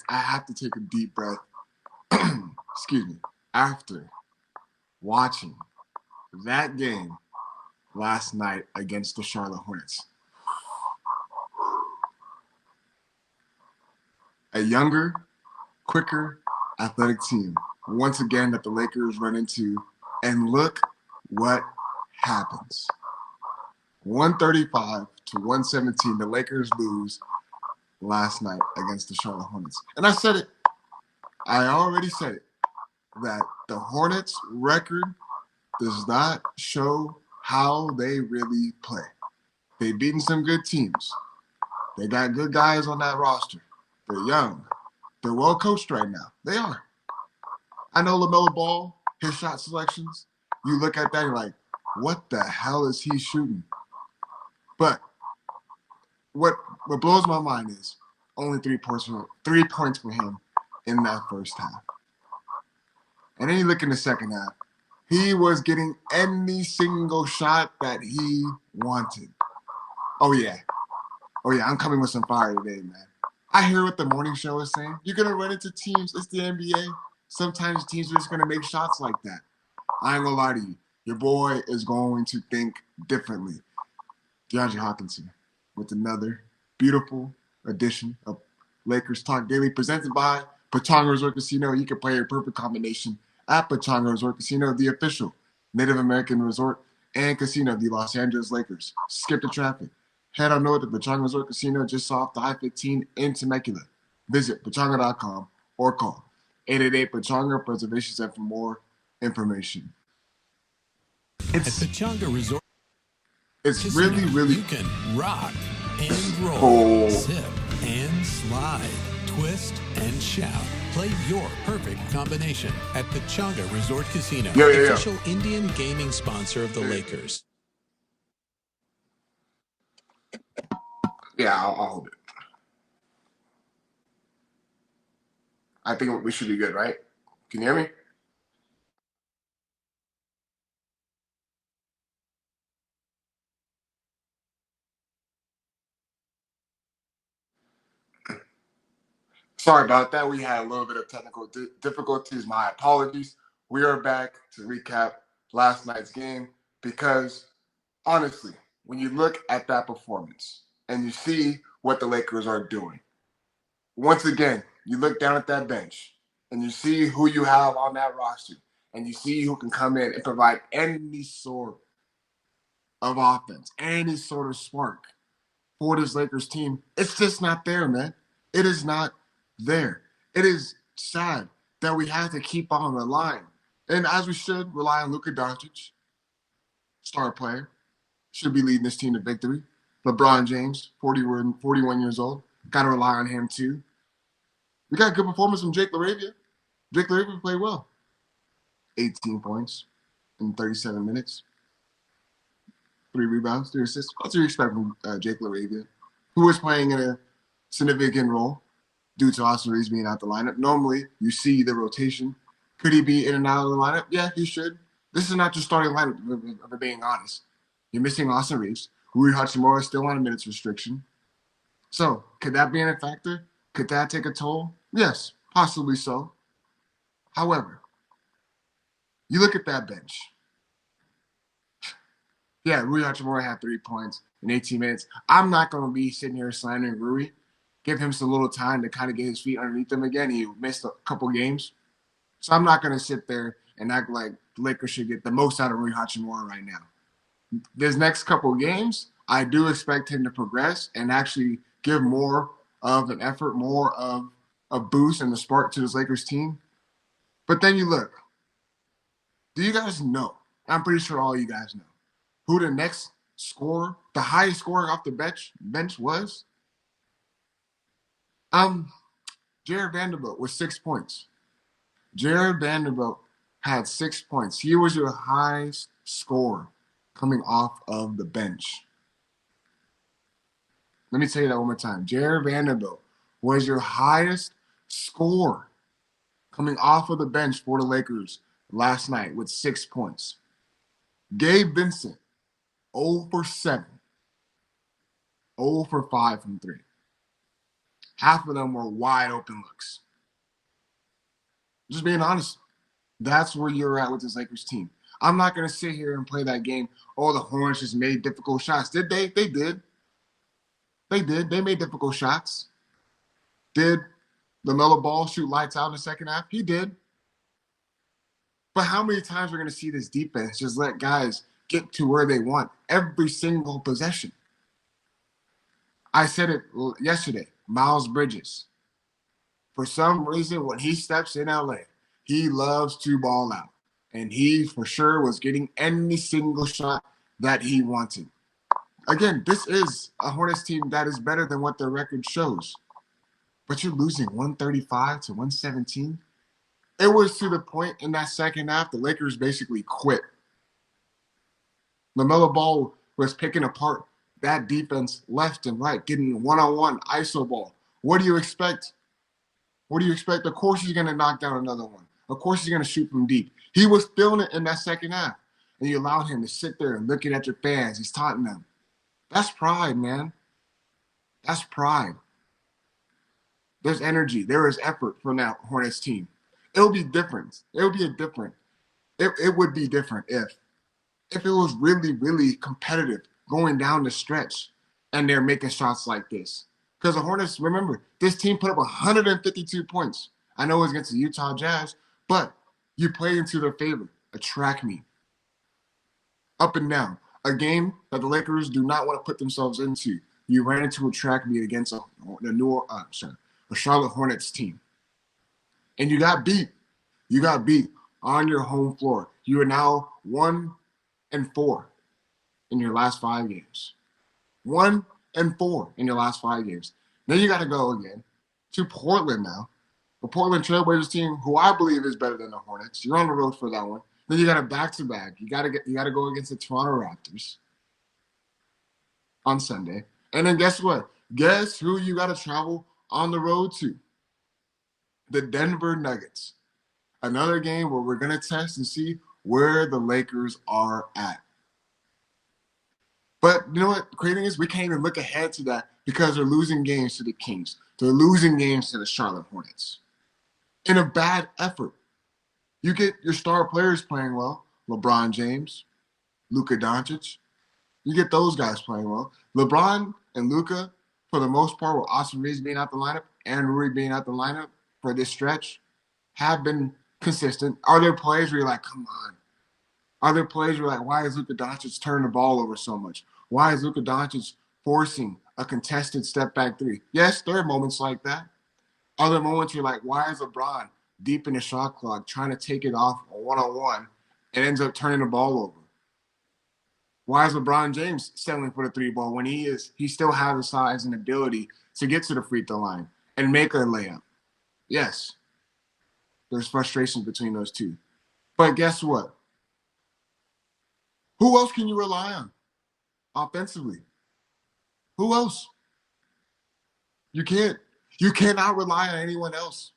I have to take a deep breath. Excuse me. After watching that game last night against the Charlotte Hornets, a younger, quicker, athletic team once again that the Lakers run into, and look what happens. 135 to 117, the Lakers lose last night against the Charlotte Hornets. And I said it. I already said it. That the Hornets record does not show how they really play. They've beaten some good teams. They got good guys on that roster. They're young. They're well coached right now. They are. I know LaMelo Ball, his shot selections, you look at that and you're like, what the hell is he shooting? But what blows my mind is only 3 points for him in that first half. And then you look in the second half, he was getting any single shot that he wanted. Oh yeah, I'm coming with some fire today, man. I hear what the morning show is saying. You're going to run into teams. It's the NBA. Sometimes teams are just going to make shots like that. I ain't going to lie to you. Your boy is going to think differently. DeAndre Hawkinson with another beautiful edition of Lakers Talk Daily presented by Pachanga Resort Casino. You can play your perfect combination at Pachanga Resort Casino, the official Native American resort and casino of the Los Angeles Lakers. Skip the traffic. Head on over to Pachanga Resort Casino just off the I-15 in Temecula. Visit pachanga.com or call 888-PACHANGA for reservations and for more information. At Pachanga Resort It's Casino, really you can rock and roll, zip and slide, twist and shout. Play your perfect combination at Pachanga Resort Casino, official Indian gaming sponsor of the Lakers. Yeah, I'll hold it. I think we should be good, right? Can you hear me? Sorry about that. We had a little bit of technical difficulties. My apologies. We are back to recap last night's game because, honestly, when you look at that performance and you see what the Lakers are doing, once again, you look down at that bench and you see who you have on that roster and you see who can come in and provide any sort of offense, any sort of spark for this Lakers team. It's just not there, man. It is not there. It is sad that we have to keep on relying. And as we should, rely on Luka Doncic, star player, should be leading this team to victory. LeBron James, 41 years old, got to rely on him too. We got a good performance from Jake LaRavia. Jake LaRavia played well. 18 points in 37 minutes. 3 rebounds, 3 assists. What do you expect from Jake LaRavia, who is playing in a significant role due to Austin Reeves being out the lineup? Normally, you see the rotation. Could he be in and out of the lineup? Yeah, he should. This is not your starting lineup, if we're being honest. You're missing Austin Reeves. Rui Hachimura is still on a minutes restriction. So, could that be a factor? Could that take a toll? Yes, possibly so. However, you look at that bench. Yeah, Rui Hachimura had 3 points in 18 minutes. I'm not going to be sitting here slandering Rui. Give him some little time to kind of get his feet underneath him again. He missed a couple games. So I'm not going to sit there and act like the Lakers should get the most out of Rui Hachimura right now. This next couple of games, I do expect him to progress and actually give more of an effort, more of a boost and the spark to this Lakers team. But then you look. Do you guys know? I'm pretty sure all you guys know who the next scorer, the highest scorer off the bench was? Jared Vanderbilt with 6 points. Jared Vanderbilt had 6 points. He was your highest scorer coming off of the bench. Let me tell you that one more time. Jared Vanderbilt was your highest scorer coming off of the bench for the Lakers last night with 6 points. Gabe Vincent, 0 for 7, 0 for 5 from 3. Half of them were wide open looks. Just being honest. That's where you're at with this Lakers team. I'm not going to sit here and play that game. Oh, the Hornets just made difficult shots. Did they? They did. They did. They made difficult shots. Did LaMelo Ball shoot lights out in the second half? He did. But how many times we're going to see this defense just let guys get to where they want every single possession? I said it yesterday. Miles Bridges. For some reason, when he steps in LA, he loves to ball out. And he, for sure, was getting any single shot that he wanted. Again, this is a Hornets team that is better than what their record shows. But you're losing 135 to 117. It was to the point in that second half, the Lakers basically quit. LaMelo Ball was picking apart that defense left and right, getting one-on-one ISO ball. What do you expect? What do you expect? Of course he's going to knock down another one. Of course he's going to shoot from deep. He was feeling it in that second half. And you allowed him to sit there and looking at your fans. He's taunting them. That's pride, man. That's pride. There's energy. There is effort from that Hornets team. It'll be different. It would be different if it was really, really competitive going down the stretch and they're making shots like this. Because the Hornets, remember, this team put up 152 points. I know it was against the Utah Jazz, but you played into their favor. A track meet. Up and down. A game that the Lakers do not want to put themselves into. You ran into a track meet against a Charlotte Hornets team. And you got beat. You got beat on your home floor. You are now 1-4 in your last 5 games. 1-4 in your last 5 games. Then you got to go again to Portland now. The Portland Trailblazers team, who I believe is better than the Hornets. You're on the road for that one. Then you got a back-to-back. You got to go against the Toronto Raptors on Sunday. And then guess what? Guess who you got to travel on the road to? The Denver Nuggets. Another game where we're going to test and see where the Lakers are at. But you know what the crazy thing is? We can't even look ahead to that because they're losing games to the Kings. They're losing games to the Charlotte Hornets. In a bad effort. You get your star players playing well. LeBron James, Luka Doncic. You get those guys playing well. LeBron and Luka, for the most part, with Austin Reeves being out the lineup and Rui being out the lineup for this stretch, have been consistent. Are there plays where you're like, come on? Are there plays where you're like, why is Luka Doncic turning the ball over so much? Why is Luka Doncic forcing a contested step-back three? Yes, there are moments like that. Other moments you're like, why is LeBron deep in the shot clock trying to take it off one-on-one and ends up turning the ball over? Why is LeBron James settling for the three ball when he still has the size and ability to get to the free throw line and make a layup? Yes, there's frustration between those two. But guess what? Who else can you rely on offensively? Who else? You can't. You cannot rely on anyone else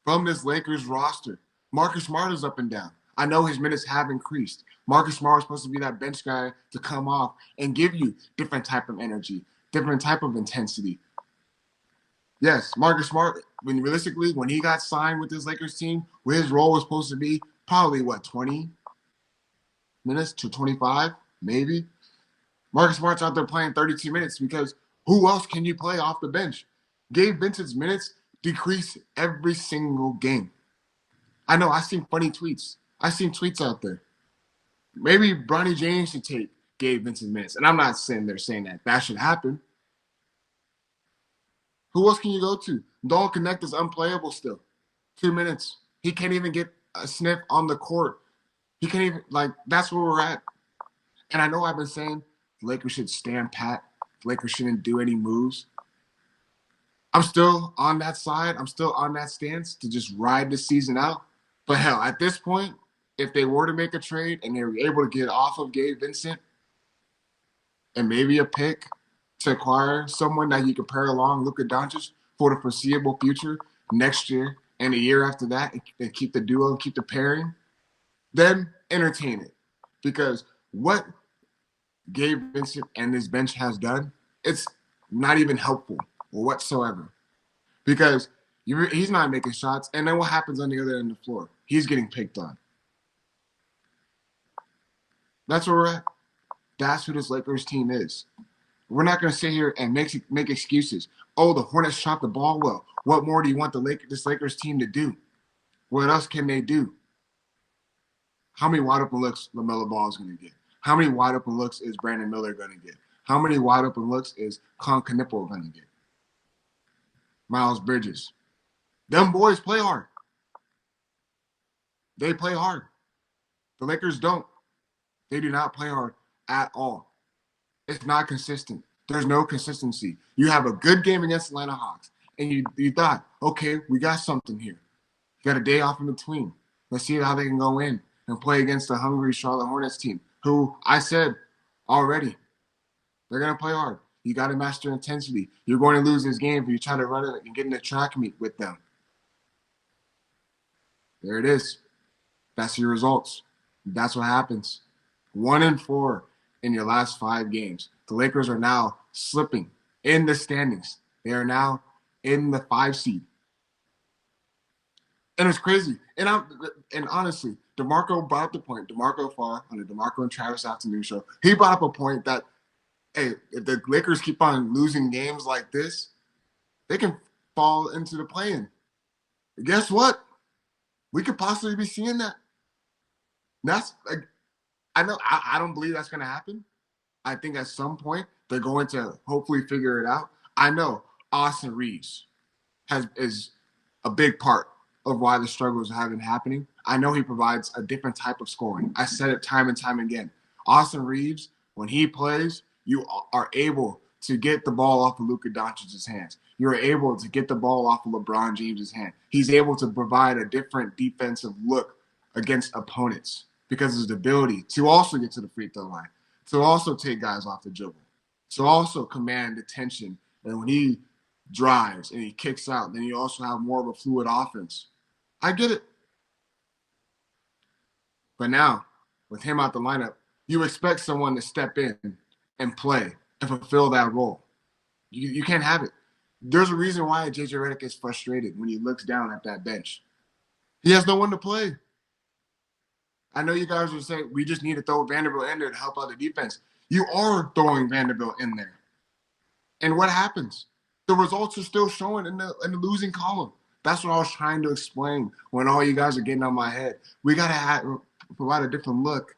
from this Lakers roster. Marcus Smart is up and down. I know his minutes have increased. Marcus Smart is supposed to be that bench guy to come off and give you different type of energy, different type of intensity. Yes, Marcus Smart, when he got signed with this Lakers team, where his role was supposed to be probably, 20 minutes to 25, maybe? Marcus Smart's out there playing 32 minutes because who else can you play off the bench? Gabe Vincent's minutes decrease every single game. I know, I've seen funny tweets. I've seen tweets out there. Maybe Bronny James should take Gabe Vincent's minutes. And I'm not saying that should happen. Who else can you go to? Dalton Connect is unplayable still. 2 minutes. He can't even get a sniff on the court. He can't even, that's where we're at. And I know I've been saying the Lakers should stand pat. The Lakers shouldn't do any moves. I'm still on that side. I'm still on that stance to just ride the season out. But hell, at this point, if they were to make a trade and they were able to get off of Gabe Vincent and maybe a pick to acquire someone that you could pair along Luka Doncic for the foreseeable future next year and a year after that and keep the duo, keep the pairing, then entertain it. Because what Gabe Vincent and his bench has done, it's not even helpful whatsoever. Because he's not making shots, and then what happens on the other end of the floor? He's getting picked on. That's where we're at. That's who this Lakers team is. We're not going to sit here and make excuses. Oh, the Hornets shot the ball well. What more do you want this Lakers team to do? What else can they do? How many wide open looks LaMelo Ball is going to get? How many wide open looks is Brandon Miller going to get? How many wide open looks is Con Knippel going to get? Miles Bridges. Them boys play hard. They play hard. The Lakers don't. They do not play hard at all. It's not consistent. There's no consistency. You have a good game against Atlanta Hawks, and you thought, okay, we got something here. You got a day off in between. Let's see how they can go in and play against the hungry Charlotte Hornets team, who I said already, they're going to play hard. You got to match their intensity. You're going to lose this game if you try to run it and get in a track meet with them. There it is. That's your results. That's what happens. 1-4 in your last 5 games. The Lakers are now slipping in the standings. They are now in the 5 seed. And it's crazy. And honestly, DeMarco brought up the point. DeMarco Farr on the DeMarco and Travis Afternoon show. He brought up a point that, hey, if the Lakers keep on losing games like this, they can fall into the play-in. Guess what? We could possibly be seeing that. That's like, I don't believe that's going to happen. I think at some point they're going to hopefully figure it out. I know Austin Reeves is a big part of why the struggles have been happening. I know he provides a different type of scoring. I said it time and time again. Austin Reeves, when he plays, you are able to get the ball off of Luka Doncic's hands. You're able to get the ball off of LeBron James's hand. He's able to provide a different defensive look against opponents because of his ability to also get to the free throw line, to also take guys off the dribble, to also command attention. And when he drives and he kicks out, then you also have more of a fluid offense. I get it. But now, with him out the lineup, you expect someone to step in and play and fulfill that role. You can't have it. There's a reason why J.J. Redick is frustrated when he looks down at that bench. He has no one to play. I know you guys will say, we just need to throw Vanderbilt in there to help out the defense. You are throwing Vanderbilt in there. And what happens? The results are still showing in the losing column. That's what I was trying to explain when all you guys are getting on my head. We got to provide a different look.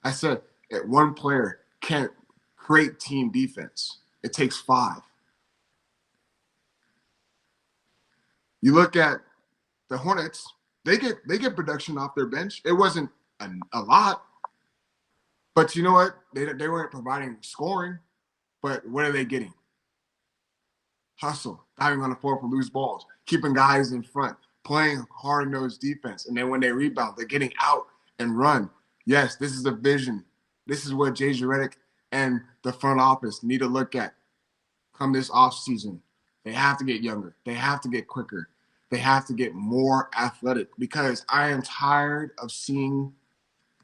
I said, one player can't create team defense. It takes 5. You look at the Hornets, they get production off their bench. It wasn't a lot, but you know what? They weren't providing scoring, but what are they getting? Hustle, diving on the floor for loose balls, keeping guys in front, playing hard-nosed defense, and then when they rebound, they're getting out and run. Yes, this is a vision. This is what J.J. Redick and the front office need to look at come this offseason. They have to get younger. They have to get quicker. They have to get more athletic because I am tired of seeing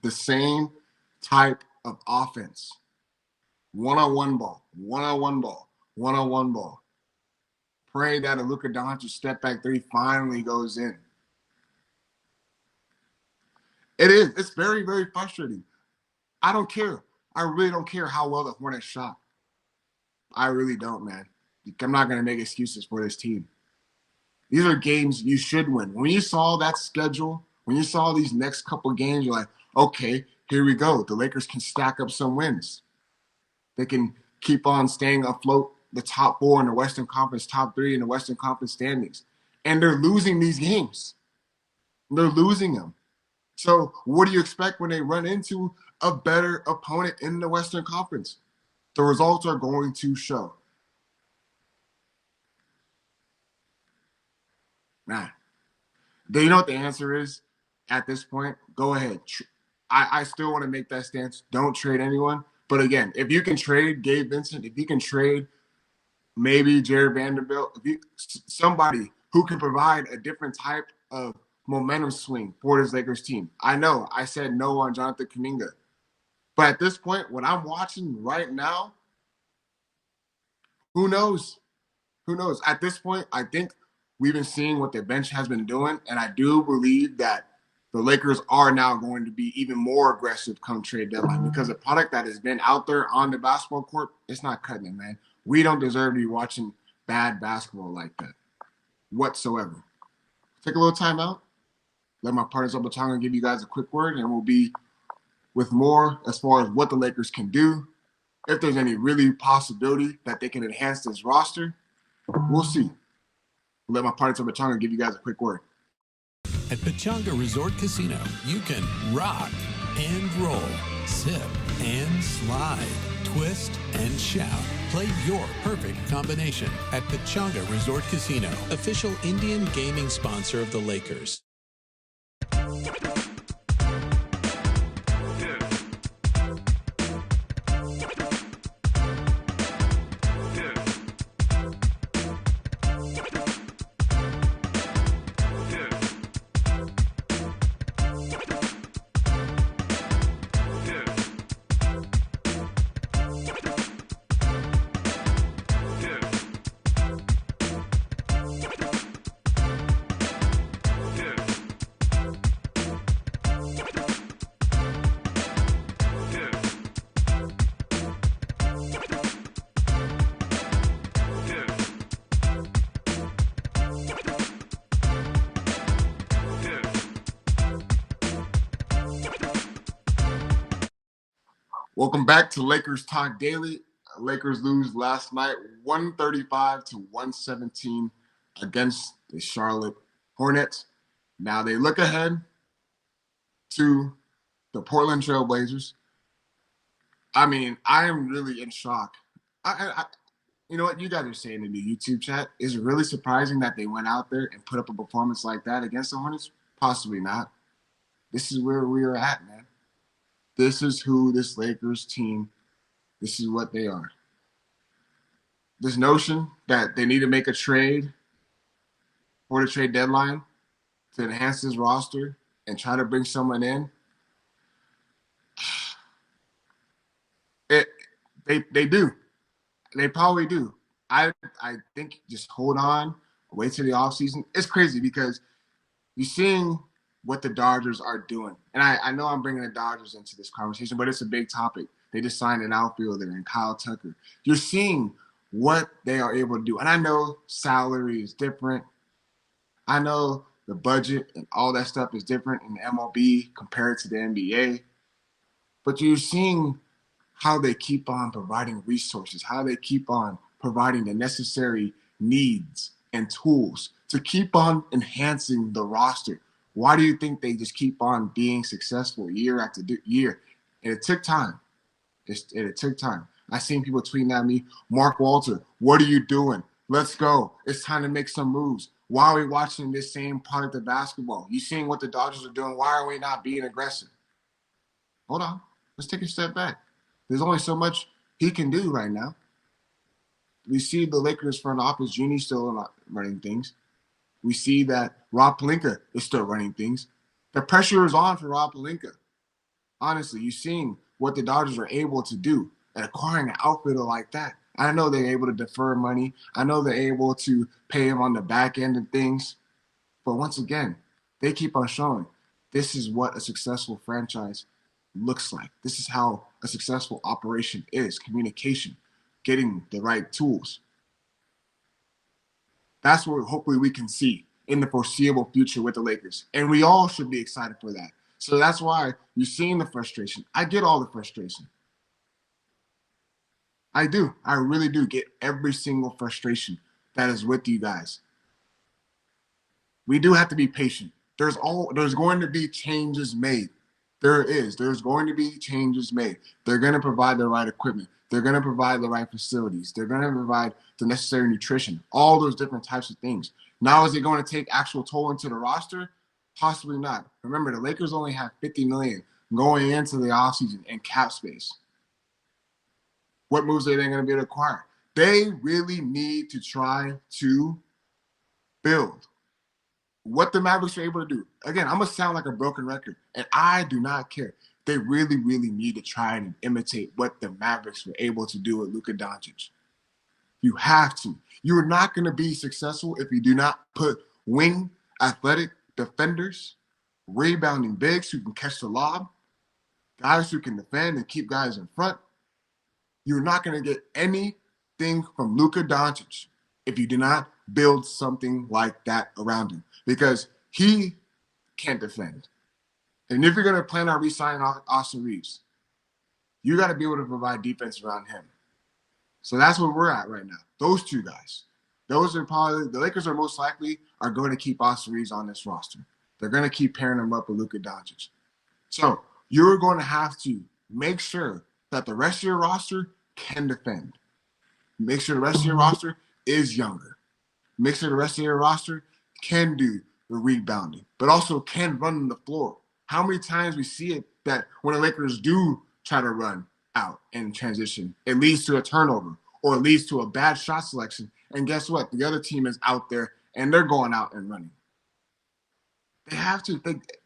the same type of offense. One-on-one ball, one-on-one ball, one-on-one ball. Pray that a Luka Doncic step back 3 finally goes in. It is. It's very, very frustrating. I don't care. I really don't care how well the Hornets shot. I really don't, man. I'm not going to make excuses for this team. These are games you should win. When you saw that schedule, when you saw these next couple games, you're like, okay, here we go. The Lakers can stack up some wins. They can keep on staying afloat the top 4 in the Western Conference, top 3 in the Western Conference standings. And they're losing these games. They're losing them. So what do you expect when they run into a better opponent in the Western Conference? The results are going to show. Nah. Do you know what the answer is at this point? Go ahead. I still want to make that stance. Don't trade anyone. But again, if you can trade Gabe Vincent, if you can trade maybe Jared Vanderbilt, somebody who can provide a different type of momentum swing for this Lakers team. I know I said no on Jonathan Kuminga. But at this point, what I'm watching right now, who knows? Who knows? At this point, I think we've been seeing what the bench has been doing, and I do believe that the Lakers are now going to be even more aggressive come trade deadline because the product that has been out there on the basketball court, it's not cutting it, man. We don't deserve to be watching bad basketball like that whatsoever. Take a little time out. Let my partners up the tongue and give you guys a quick word, and we'll be with more as far as what the Lakers can do. If there's any really possibility that they can enhance this roster, we'll see. Let my partners up the tongue and give you guys a quick word. At Pechanga Resort Casino, you can rock and roll, sip and slide, twist and shout. Play your perfect combination at Pechanga Resort Casino, official Indian gaming sponsor of the Lakers. Welcome back to Lakers Talk Daily. Lakers lose last night 135 to 117 against the Charlotte Hornets. Now they look ahead to the Portland Trail Blazers. I mean, I am really in shock. You know what you guys are saying in the YouTube chat? Is it really surprising that they went out there and put up a performance like that against the Hornets? Possibly not. This is where we are at, man. This is who this Lakers team, this is what they are. This notion that they need to make a trade for the trade deadline to enhance this roster and try to bring someone in, they do. They probably do. I think just hold on, wait till the offseason. It's crazy because you're seeing what the Dodgers are doing. And I know I'm bringing the Dodgers into this conversation, but it's a big topic. They just signed an outfielder in Kyle Tucker. You're seeing what they are able to do. And I know salary is different. I know the budget and all that stuff is different in the MLB compared to the NBA. But you're seeing how they keep on providing resources, how they keep on providing the necessary needs and tools to keep on enhancing the roster. Why do you think they just keep on being successful year after year? And it took time. It took time. I seen people tweeting at me, Mark Walter, what are you doing? Let's go. It's time to make some moves. Why are we watching this same product of basketball? You seeing what the Dodgers are doing? Why are we not being aggressive? Hold on. Let's take a step back. There's only so much he can do right now. We see the Lakers front office, Jeannie still running things. We see that Rob Pelinka is still running things. The pressure is on for Rob Pelinka. Honestly, you're seeing what the Dodgers are able to do and acquiring an outfielder like that. I know they're able to defer money. I know they're able to pay him on the back end of things. But once again, they keep on showing this is what a successful franchise looks like. This is how a successful operation is. Communication, getting the right tools. That's what hopefully we can see in the foreseeable future with the Lakers. And we all should be excited for that. So that's why you're seeing the frustration. I get all the frustration. I do. I really do get every single frustration that is with you guys. We do have to be patient. There's going to be changes made. There's going to be changes made. They're going to provide the right equipment. They're going to provide the right facilities. They're going to provide the necessary nutrition, all those different types of things. Now, is it going to take actual toll into the roster? Possibly not. Remember, the Lakers only have $50 million going into the offseason and cap space. What moves are they going to be able to acquire? They really need to try to build what the Mavericks are able to do. Again, I'm going to sound like a broken record, and I do not care. They really, really need to try and imitate what the Mavericks were able to do with Luka Doncic. You have to. You are not going to be successful if you do not put wing athletic defenders, rebounding bigs who can catch the lob, guys who can defend and keep guys in front. You're not going to get anything from Luka Doncic if you do not build something like that around him, because he can't defend. And if you're going to plan on re-signing Austin Reeves, you got to be able to provide defense around him. So that's where we're at right now. Those two guys. Those are probably – the Lakers are most likely are going to keep Austin Reeves on this roster. They're going to keep pairing him up with Luka Doncic. So you're going to have to make sure that the rest of your roster can defend. Make sure the rest of your roster is younger. Make sure the rest of your roster can do the rebounding, but also can run the floor. How many times we see it that when the Lakers do try to run out in transition, it leads to a turnover or it leads to a bad shot selection. And guess what? The other team is out there and they're going out and running. They have to.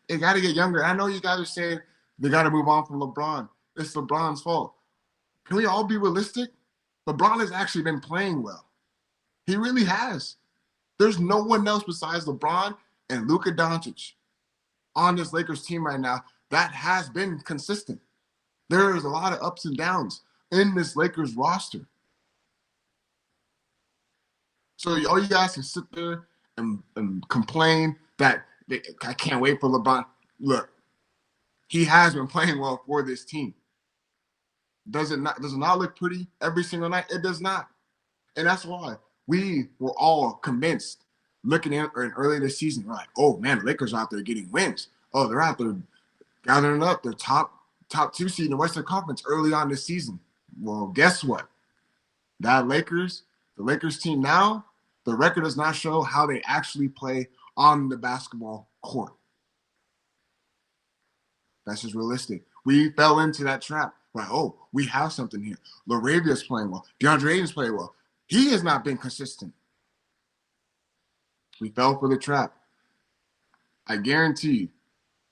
They got to get younger. I know you guys are saying they got to move on from LeBron. It's LeBron's fault. Can we all be realistic? LeBron has actually been playing well. He really has. There's no one else besides LeBron and Luka Doncic on this Lakers team right now that has been consistent. There is a lot of ups and downs in this Lakers roster. So all you guys can sit there and complain that I can't wait for LeBron. Look, he has been playing well for this team. Does it not look pretty every single night? It does not. And that's why we were all convinced looking at early this season. We're like, oh, man, the Lakers are out there getting wins. Oh, they're out there gathering up their top 2 seed in the Western Conference early on this season. Well, guess what? The Lakers team now, the record does not show how they actually play on the basketball court. That's just realistic. We fell into that trap. Like, oh, we have something here. Laravia's playing well. DeAndre Ayton's playing well. He has not been consistent. We fell for the trap. I guarantee you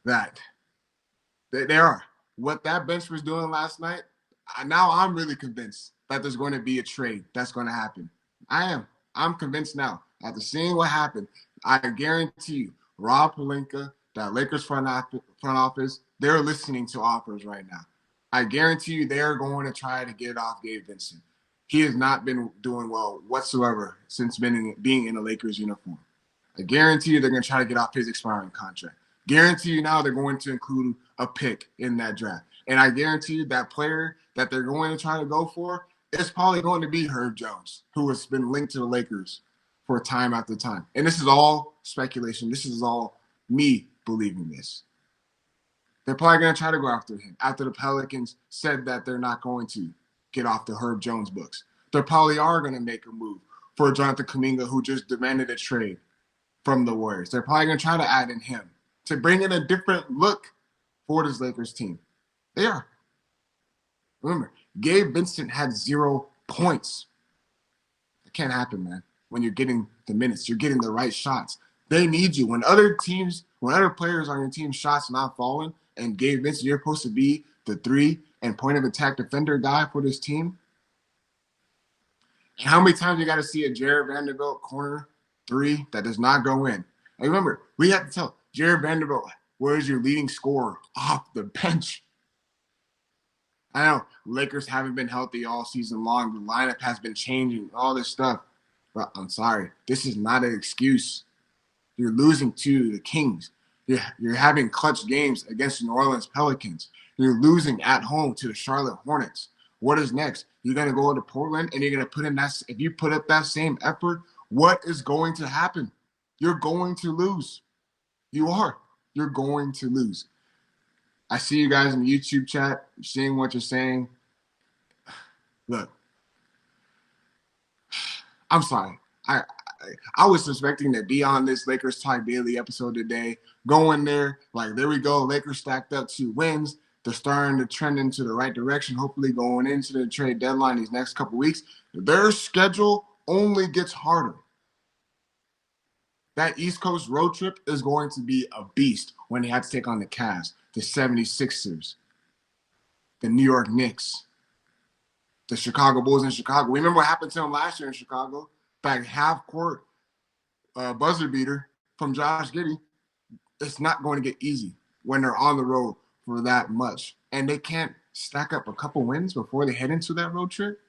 that they are. What that bench was doing last night, now I'm really convinced that there's going to be a trade that's going to happen. I am. I'm convinced now. After seeing what happened, I guarantee you, Rob Pelinka, that Lakers front office, they're listening to offers right now. I guarantee you they're going to try to get off Gabe Vincent. He has not been doing well whatsoever since being in a Lakers uniform. I guarantee you they're going to try to get off his expiring contract. Guarantee you now they're going to include a pick in that draft. And I guarantee you that player that they're going to try to go for is probably going to be Herb Jones, who has been linked to the Lakers for time after time. And this is all speculation. This is all me believing this. They're probably going to try to go after him after the Pelicans said that they're not going to get off the Herb Jones books. They probably are going to make a move for Jonathan Kuminga, who just demanded a trade from the Warriors. They're probably going to try to add in him to bring in a different look for this Lakers team. They are. Remember, Gabe Vincent had 0 points. It can't happen, man. When you're getting the minutes, you're getting the right shots. They need you. When other players on your team shots not falling, and Gabe Vincent, you're supposed to be the 3 and point of attack defender guy for this team. And how many times you got to see a Jared Vanderbilt corner 3 that does not go in? And remember, we have to tell Jared Vanderbilt, where's your leading scorer off the bench? I know Lakers haven't been healthy all season long. The lineup has been changing, all this stuff. But I'm sorry, this is not an excuse. You're losing to the Kings. You're having clutch games against the New Orleans Pelicans. You're losing at home to the Charlotte Hornets. What is next? You're going to go to Portland and you're going to put in that. If you put up that same effort, what is going to happen? You're going to lose. You are. You're going to lose. I see you guys in the YouTube chat, seeing what you're saying. Look, I'm sorry. I was expecting to be on this Lakers Talk Daily episode today. Going there, like there we go. Lakers stacked up 2 wins. They're starting to trend into the right direction. Hopefully, going into the trade deadline these next couple weeks, their schedule only gets harder. That East Coast road trip is going to be a beast when they have to take on the Cavs, the 76ers, the New York Knicks, the Chicago Bulls in Chicago. We remember what happened to them last year in Chicago. Back half court buzzer beater from Josh Giddey. It's not going to get easy when they're on the road for that much. And they can't stack up a couple wins before they head into that road trip.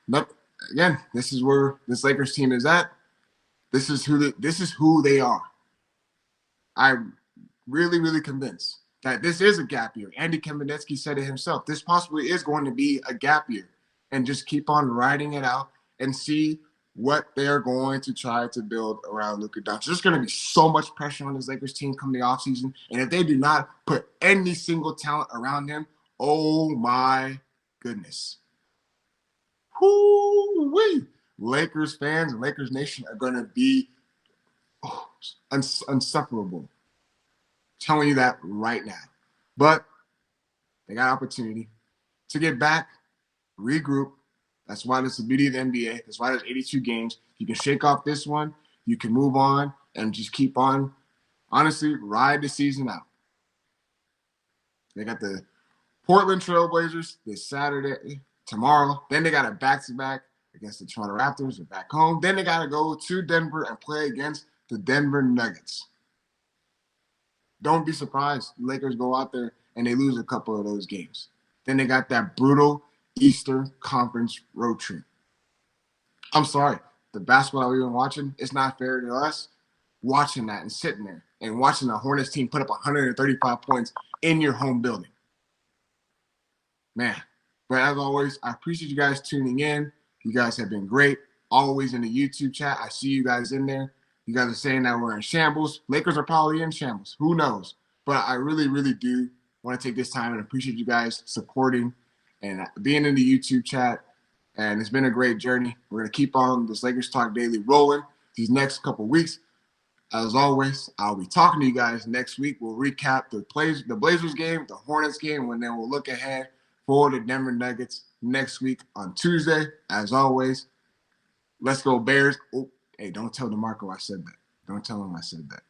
Nope. Again, this is where this Lakers team is at. This is who they are. I'm really, really convinced that this is a gap year. Andy Kamenetsky said it himself. This possibly is going to be a gap year, and just keep on riding it out and see what they're going to try to build around Luka Doncic. There's going to be so much pressure on this Lakers team come the offseason, and if they do not put any single talent around him, oh my goodness. Whoo-wee. Lakers fans and Lakers Nation are going to be insufferable. Telling you that right now. But they got opportunity to get back, regroup. That's why that's the beauty of the NBA. That's why there's 82 games. You can shake off this one. You can move on and just keep on, honestly, ride the season out. They got the Portland Trailblazers this Saturday, tomorrow. Then they got a back-to-back against the Toronto Raptors. They're back home. Then they got to go to Denver and play against the Denver Nuggets. Don't be surprised the Lakers go out there and they lose a couple of those games. Then they got that brutal Eastern Conference road trip. I'm sorry. The basketball we've been watching, it's not fair to us watching that and sitting there and watching the Hornets team put up 135 points in your home building. Man. But as always, I appreciate you guys tuning in. You guys have been great. Always in the YouTube chat. I see you guys in there. You guys are saying that we're in shambles. Lakers are probably in shambles. Who knows? But I really, really do want to take this time and appreciate you guys supporting and being in the YouTube chat. And it's been a great journey. We're going to keep on this Lakers Talk Daily rolling these next couple weeks. As always, I'll be talking to you guys next week. We'll recap the Blazers game, the Hornets game, and then we'll look ahead for the Denver Nuggets next week on Tuesday. As always, let's go Bears. Oh, hey, don't tell DeMarco I said that. Don't tell him I said that.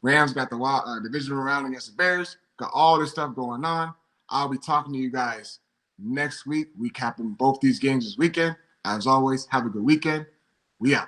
Rams got the divisional round against the Bears. Got all this stuff going on. I'll be talking to you guys next week, recapping both these games this weekend. As always, have a good weekend. We out.